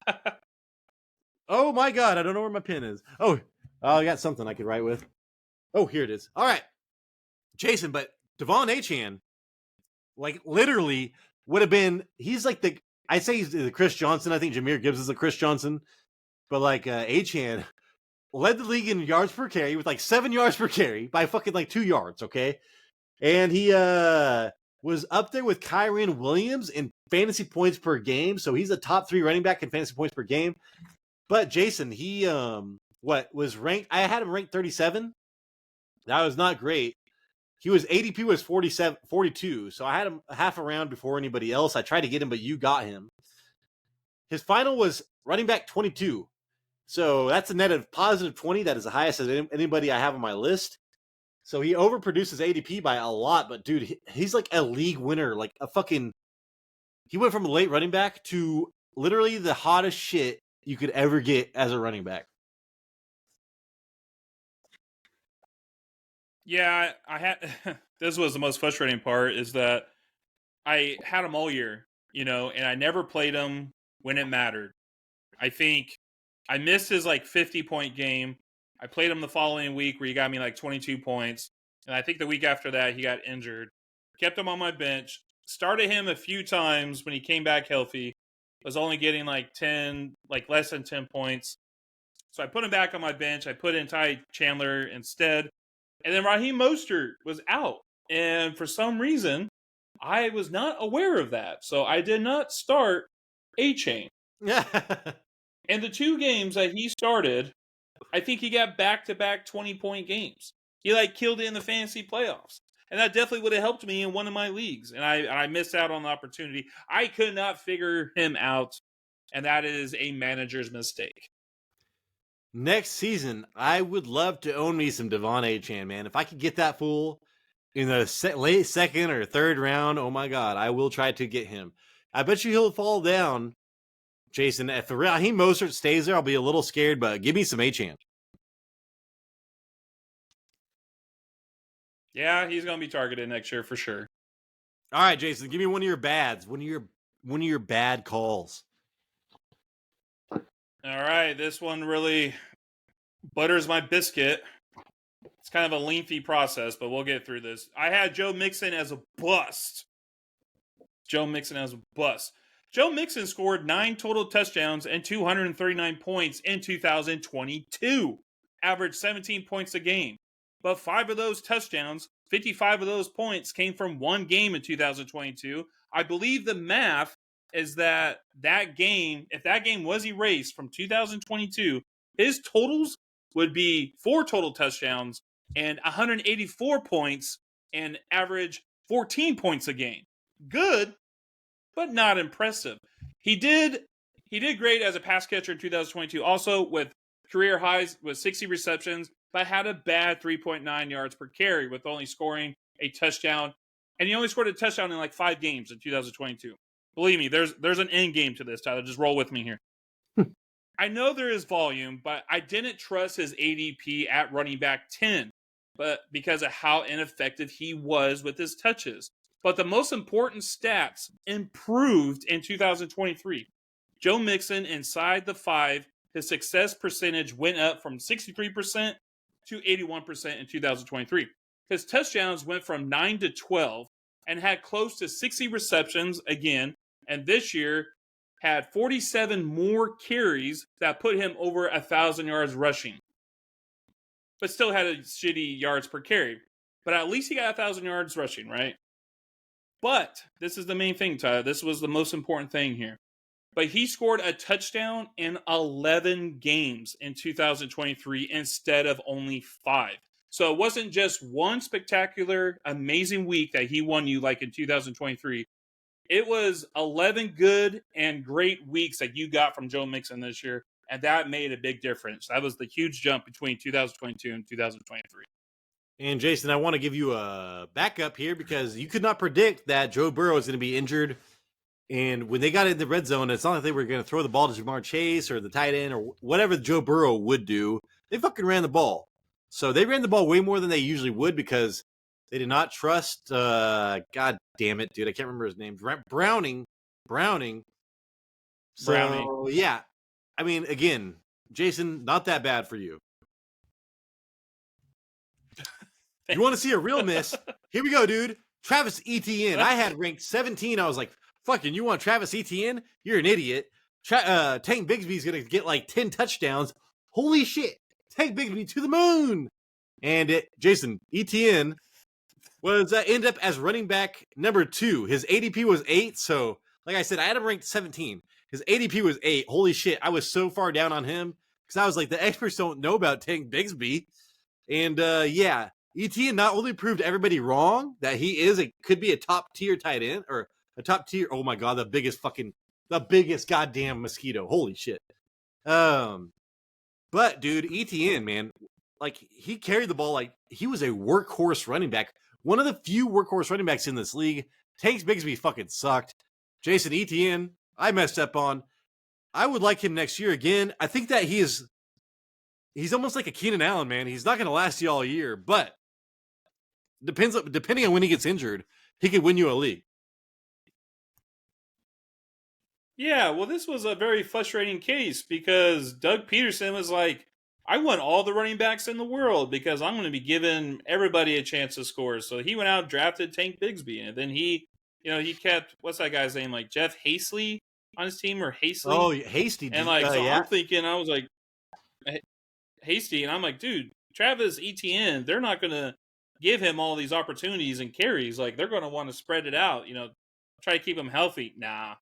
Oh my God, I don't know where my pin is. Oh, I got something I could write with. Oh, here it is. All right, Jason, but Devon Achane, like literally would have been, he's like I'd say he's the Chris Johnson. I think Jahmyr Gibbs is the Chris Johnson. But like Achane led the league in yards per carry with like 7 yards per carry by fucking like 2 yards, okay? And he was up there with Kyren Williams in fantasy points per game. So he's a top 3 running back in fantasy points per game. But Jason, he was ranked, I had him ranked 37. That was not great. He was ADP was 42. So I had him half a round before anybody else. I tried to get him, but you got him. His final was running back 22. So that's a net of positive 20. That is the highest of anybody I have on my list. So he overproduces ADP by a lot, but dude, he's like a league winner, like a fucking, he went from a late running back to literally the hottest shit you could ever get as a running back. Yeah, I had. This was the most frustrating part is that I had him all year, and I never played him when it mattered. I think I missed his 50-point game. I played him the following week where he got me 22 points. And I think the week after that, he got injured. Kept him on my bench. Started him a few times when he came back healthy. Was only getting 10, less than 10 points. So I put him back on my bench. I put in Ty Chandler instead. And then Raheem Mostert was out. And for some reason, I was not aware of that. So I did not start Achane. And the 2 games that he started, I think he got back-to-back 20-point games. He killed it in the fantasy playoffs. And that definitely would have helped me in one of my leagues. And I missed out on the opportunity. I could not figure him out. And that is a manager's mistake. Next season, I would love to own me some Devon Achane, man. If I could get that fool in the late second or third round, oh my God, I will try to get him. I bet you he'll fall down, Jason. If Raheem Mostert stays there, I'll be a little scared, but give me some Achane. Yeah, he's going to be targeted next year for sure. All right, Jason, give me one of your bads, one of your bad calls. All right, this one really butters my biscuit. It's kind of a lengthy process, but we'll get through this. I had Joe Mixon as a bust. Joe Mixon scored 9 total touchdowns and 239 points in 2022. Averaged 17 points a game. But 5 of those touchdowns, 55 of those points came from one game in 2022. I believe the math is that game, if that game was erased from 2022, his totals would be 4 total touchdowns and 184 points and average 14 points a game. Good, but not impressive. He did great as a pass catcher in 2022, also with career highs with 60 receptions, but had a bad 3.9 yards per carry with only scoring a touchdown. And he only scored a touchdown in 5 games in 2022. Believe me, there's an end game to this, Tyler. Just roll with me here. I know there is volume, but I didn't trust his ADP at running back 10, but because of how ineffective he was with his touches. But the most important stats improved in 2023. Joe Mixon inside the 5, his success percentage went up from 63% to 81% in 2023. His touchdowns went from 9 to 12 and had close to 60 receptions again. And this year had 47 more carries that put him over 1,000 yards rushing. But still had a shitty yards per carry. But at least he got 1,000 yards rushing, right? But this is the main thing, Tyler. This was the most important thing here. But he scored a touchdown in 11 games in 2023 instead of only 5. So it wasn't just one spectacular, amazing week that he won you in 2023. It was 11 good and great weeks that you got from Joe Mixon this year, and that made a big difference. That was the huge jump between 2022 and 2023. And Jason, I want to give you a backup here because you could not predict that Joe Burrow is going to be injured. And when they got in the red zone, it's not like they were going to throw the ball to Ja'Marr Chase or the tight end or whatever Joe Burrow would do. They fucking ran the ball. So they ran the ball way more than they usually would because they did not trust, God damn it, dude. I can't remember his name. Browning. So, Browning. Yeah. I mean, again, Jason, not that bad for you. You want to see a real miss? Here we go, dude. Travis Etienne. I had ranked 17. I was like, fucking, you want Travis Etienne? You're an idiot. Tank Bigsby's going to get 10 touchdowns. Holy shit. Tank Bigsby to the moon. And Jason, Etienne was end up as running back number 2. His ADP was 8. So, like I said, I had him ranked 17. His ADP was 8. Holy shit. I was so far down on him because I was like, the experts don't know about Tank Bigsby. And yeah, Etienne not only proved everybody wrong that he could be a top tier tight end or a top tier. Oh my God, the biggest goddamn mosquito. Holy shit. But dude, Etienne, man, he carried the ball he was a workhorse running back. One of the few workhorse running backs in this league. Tank Bigsby fucking sucked. Jason Etienne, I messed up on. I would like him next year again. I think that he's almost like a Keenan Allen, man. He's not going to last you all year, but depending on when he gets injured, he could win you a league. Yeah, well, this was a very frustrating case because Doug Peterson was like, I want all the running backs in the world because I'm going to be giving everybody a chance to score. So he went out, drafted Tank Bigsby, and then he kept, what's that guy's name? Like Jeff Hasty on his team, or Hasty? Oh, Hasty. And like, so yeah. I'm thinking, I was like, Hasty, and I'm like, dude, Travis Etienne, they're not going to give him all these opportunities and carries. Like, they're going to want to spread it out, try to keep him healthy. Nah,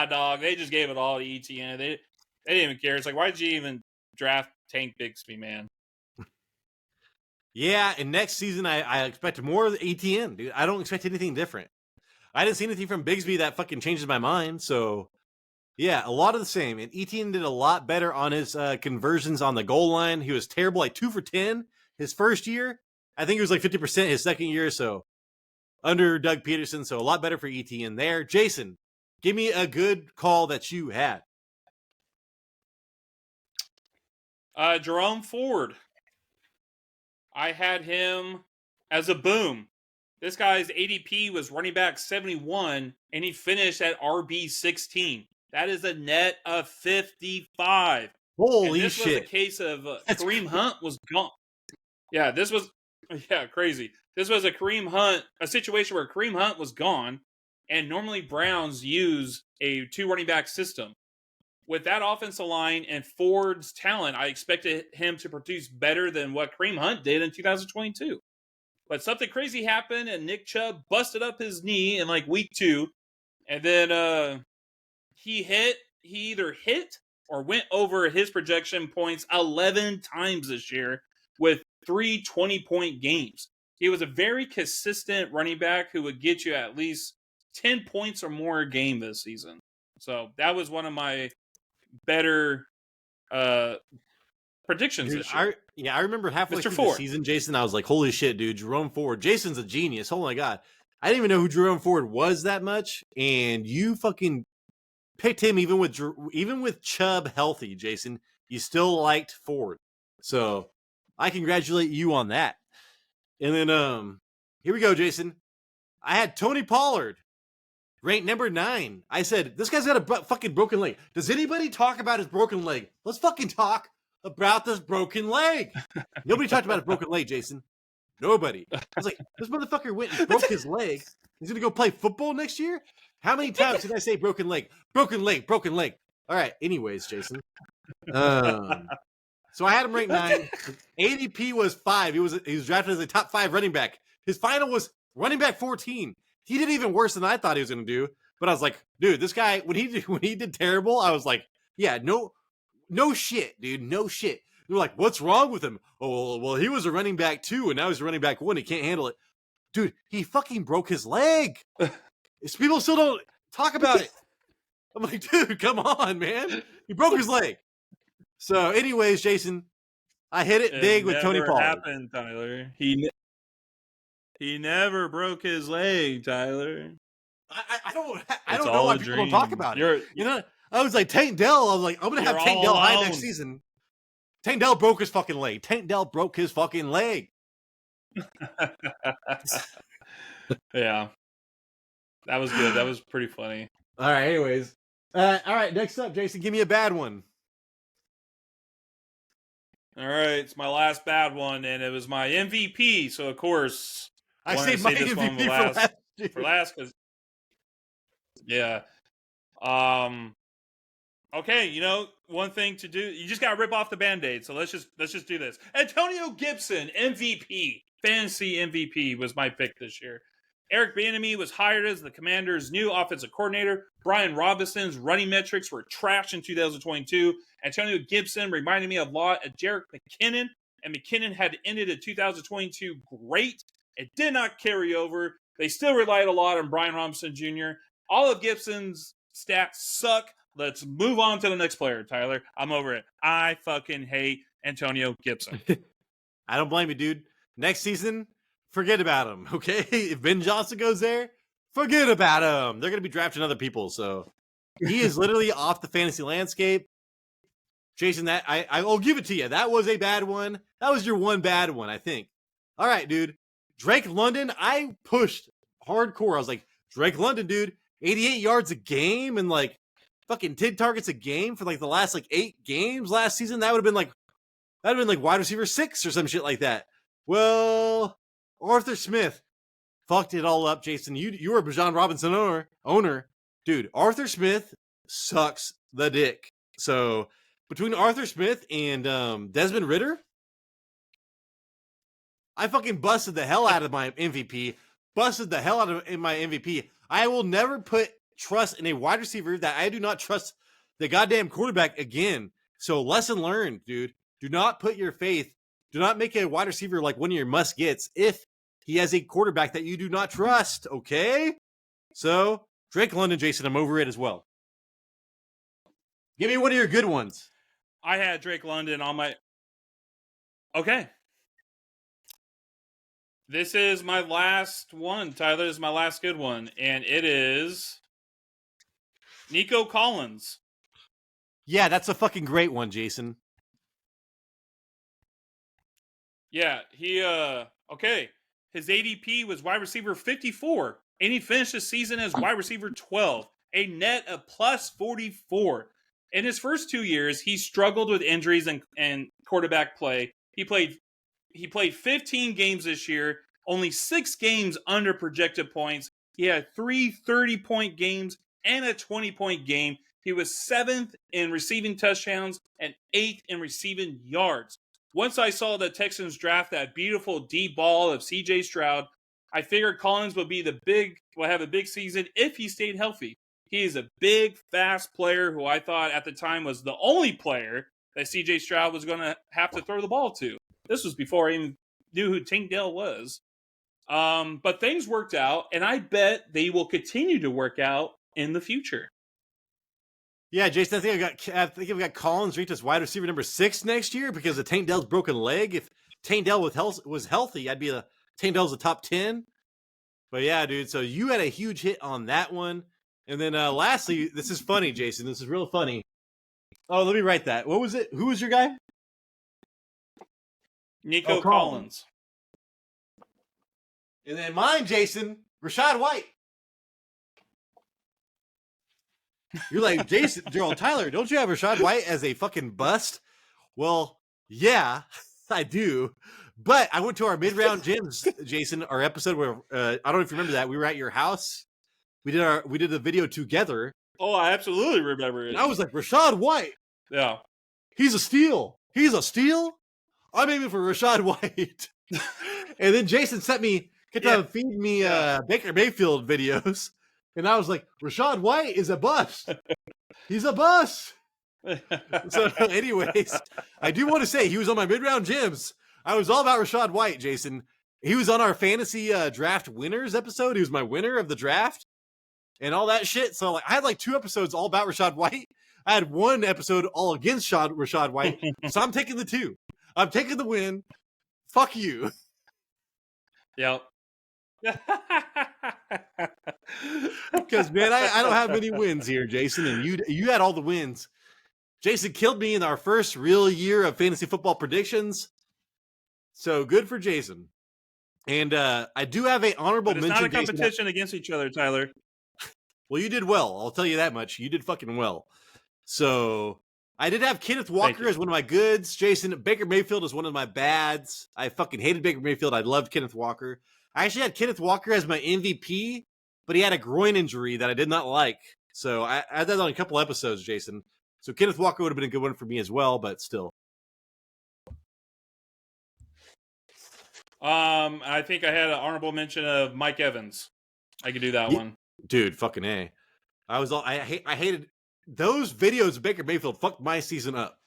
dog. They just gave it all to Etienne. They didn't even care. It's like, why did you even draft Tank Bigsby, man? Yeah, and next season I expect more of Etienne, dude. I don't expect anything different. I didn't see anything from Bigsby that fucking changes my mind. So, yeah, a lot of the same. And Etienne did a lot better on his conversions on the goal line. He was terrible, like 2 for 10 his first year. I think it was like 50% his second year. So, under Doug Peterson. So, a lot better for Etienne there. Jason, give me a good call that you had. Jerome Ford. I had him as a boom. This guy's ADP was running back 71, and he finished at RB 16. That is a net of 55. Holy this shit. was a case of Kareem Hunt was gone. Yeah, crazy. This was a situation where Kareem Hunt was gone, and normally Browns use a 2 running back system. With that offensive line and Ford's talent, I expected him to produce better than what Kareem Hunt did in 2022. But something crazy happened, and Nick Chubb busted up his knee in like week 2. And then he either hit or went over his projection points 11 times this year with 3 20-point games. He was a very consistent running back who would get you at least 10 points or more a game this season. So that was one of my better predictions Dude, this year. I remember halfway Mr. through Ford. the season, Jason, I was like, holy shit, dude, Jerome Ford. Jason's a genius. Oh my God. I didn't even know who Jerome Ford was that much. And you fucking picked him even with Chubb healthy, Jason. You still liked Ford. So I congratulate you on that. And then here we go, Jason. I had Tony Pollard ranked number 9. I said, this guy's got a fucking broken leg. Does anybody talk about his broken leg? Let's fucking talk about this broken leg. Nobody talked about his broken leg, Jason. Nobody. I was like, this motherfucker went and broke his leg. He's going to go play football next year? How many times did I say broken leg? Broken leg, broken leg. All right. Anyways, Jason. So I had him ranked 9. ADP was 5. He was drafted as a top 5 running back. His final was running back 14. He did even worse than I thought he was going to do. But I was like, dude, this guy, when he did terrible, I was like, yeah, no shit, dude, no shit. They're like, what's wrong with him? Oh, well, he was a running back 2, and now he's a running back 1. He can't handle it. Dude, he fucking broke his leg. People still don't talk about it. I'm like, dude, come on, man. He broke his leg. So, anyways, Jason, I hit it big with Tony Pollard. Happened, Tyler. He never broke his leg, Tyler. I don't know why people don't talk about it. I was like, Tank Dell. I was like, I'm gonna have Tank Dell high next season. Tank Dell broke his fucking leg. Tank Dell broke his fucking leg. Yeah, that was good. That was pretty funny. All right. Anyways, all right. Next up, Jason, give me a bad one. All right, it's my last bad one, and it was my MVP. So of course, I saved my MVP for last because yeah. Okay, one thing to do, you just gotta rip off the Band-Aid. So let's just do this. Antonio Gibson, MVP, fantasy MVP was my pick this year. Eric Bieniemy was hired as the Commanders' new offensive coordinator. Brian Robinson's running metrics were trash in 2022. Antonio Gibson reminded me a lot of Jerick McKinnon, and McKinnon had ended in 2022 great. It did not carry over. They still relied a lot on Brian Robinson Jr. All of Gibson's stats suck. Let's move on to the next player, Tyler. I'm over it. I fucking hate Antonio Gibson. I don't blame you, dude. Next season, forget about him, okay? If Ben Johnson goes there, forget about him. They're going to be drafting other people, so he is literally off the fantasy landscape. Jason, that I will give it to you. That was a bad one. That was your one bad one, I think. All right, dude. Drake London, I pushed hardcore. I was like, Drake London, dude, 88 yards a game and like fucking 10 targets a game for like the last like 8 games last season. That would have been like wide receiver 6 or some shit like that. Well, Arthur Smith fucked it all up, Jason. You were a Bijan Robinson owner. Dude, Arthur Smith sucks the dick. So between Arthur Smith and Desmond Ridder, I fucking busted the hell out of my MVP. I will never put trust in a wide receiver that I do not trust the goddamn quarterback again. So lesson learned, dude. Do not put your faith. Do not make a wide receiver like one of your must gets if he has a quarterback that you do not trust. Okay. So Drake London, Jason, I'm over it as well. Give me one of your good ones. I had Drake London on my. Okay. This is my last one, Tyler. This is my last good one. And it is Nico Collins. Yeah, that's a fucking great one, Jason. Yeah, okay. His ADP was wide receiver 54, and he finished the season as wide receiver 12, a net of plus 44. In his first 2 years, he struggled with injuries and quarterback play. He played 15 games this year, only 6 games under projected points. He had 3 30-point games and a 20-point game. He was 7th in receiving touchdowns and 8th in receiving yards. Once I saw the Texans draft that beautiful deep ball of C.J. Stroud, I figured Collins will have a big season if he stayed healthy. He is a big, fast player who I thought at the time was the only player that C.J. Stroud was going to have to throw the ball to. This was before I even knew who Tank Dell was. But things worked out, and I bet they will continue to work out in the future. Yeah, Jason, I think I've got Collins ranked as wide receiver number 6 next year because of Tank Dell's broken leg. If Tank Dell was healthy, I'd be Tank Dell's a top 10. But yeah, dude, so you had a huge hit on that one. And then lastly, this is funny, Jason. This is real funny. Oh, let me write that. What was it? Who was your guy? Nico Collins. And then mine, Jason, Rachaad White. You're like, Jason, Gerald Tyler, don't you have Rachaad White as a fucking bust? Well, yeah, I do. But I went to our mid-round gyms, Jason, our episode where I don't know if you remember that. We were at your house. We did the video together. Oh, I absolutely remember it. And I was like, Rachaad White. Yeah. He's a steal. I'm aiming for Rachaad White. And then Jason kept on feeding me Baker Mayfield videos. And I was like, Rachaad White is a bust. He's a bust. So anyways, I do want to say he was on my mid-round gyms. I was all about Rachaad White, Jason. He was on our fantasy draft winners episode. He was my winner of the draft and all that shit. So I had 2 episodes all about Rachaad White. I had 1 episode all against Rachaad White. So I'm taking the 2. I'm taking the win. Fuck you. Yep. Because man, I don't have many wins here, Jason, and you had all the wins. Jason killed me in our first real year of fantasy football predictions. So good for Jason. And I do have an honorable mention. It's not a competition against each other, Tyler. Well, you did well. I'll tell you that much. You did fucking well. So I did have Kenneth Walker as one of my goods. Jason, Baker Mayfield is one of my bads. I fucking hated Baker Mayfield. I loved Kenneth Walker. I actually had Kenneth Walker as my MVP, but he had a groin injury that I did not like. So I had that on a couple episodes, Jason. So Kenneth Walker would have been a good one for me as well, but still. I think I had an honorable mention of Mike Evans. I could do that one. Dude, fucking A. I hated those videos of Baker Mayfield fucked my season up.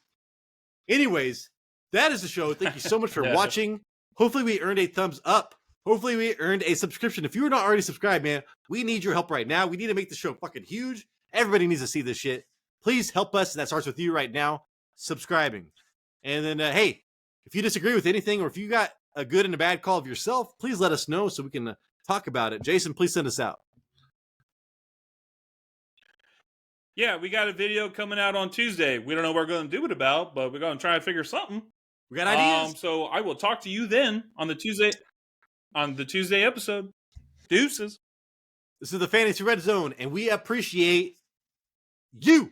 Anyways, that is the show. Thank you so much for watching. Hopefully we earned a thumbs up. Hopefully we earned a subscription. If you are not already subscribed, man, we need your help right now. We need to make the show fucking huge. Everybody needs to see this shit. Please help us. And that starts with you right now, subscribing. And then, hey, if you disagree with anything or if you got a good and a bad call of yourself, please let us know so we can talk about it. Jason, please send us out. Yeah, we got a video coming out on Tuesday. We don't know what we're going to do it about, but we're going to try to figure something. We got ideas. So I will talk to you then on the Tuesday. on the Tuesday episode. Deuces. This is the Fantasy Red Zone, and we appreciate you.